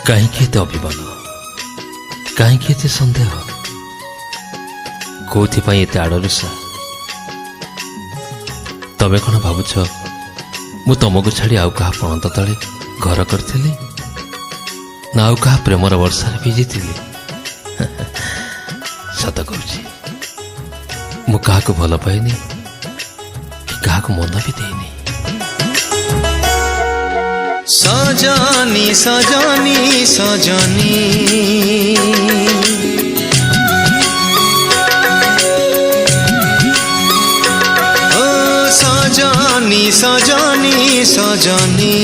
कहीं अभिमान कहीं सन्देह कौन एत आड़रुषा तमें कौन भावुच मु तुमको छाड़ी आउ क्या पणत तले घर करी ना आउ क्या प्रेमर वर्षार भिजी सत कहूँ मु क्या भल पाइनी क्या मन भी देनी। सजनी सजनी सजनी ओ सजनी सजनी सजनी